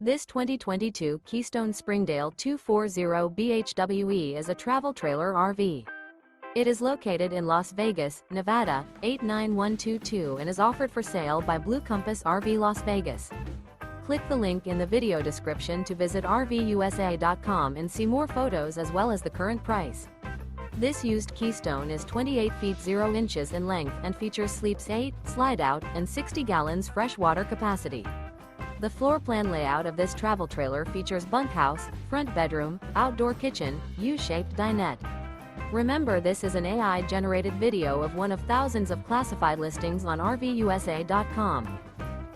This 2022 Keystone Springdale 240 BHWE is a travel trailer RV. It is located in Las Vegas, Nevada, 89122 and is offered for sale by Blue Compass RV Las Vegas. Click the link in the video description to visit RVUSA.com and see more photos as well as the current price. This used Keystone is 28 feet 0 inches in length and features sleeps 8, slide-out, and 60 gallons fresh water capacity. The floor plan layout of this travel trailer features bunkhouse, front bedroom, outdoor kitchen, U-shaped dinette. Remember, this is an AI-generated video of one of thousands of classified listings on RVUSA.com.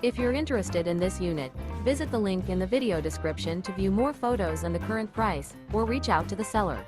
If you're interested in this unit, visit the link in the video description to view more photos and the current price, or reach out to the seller.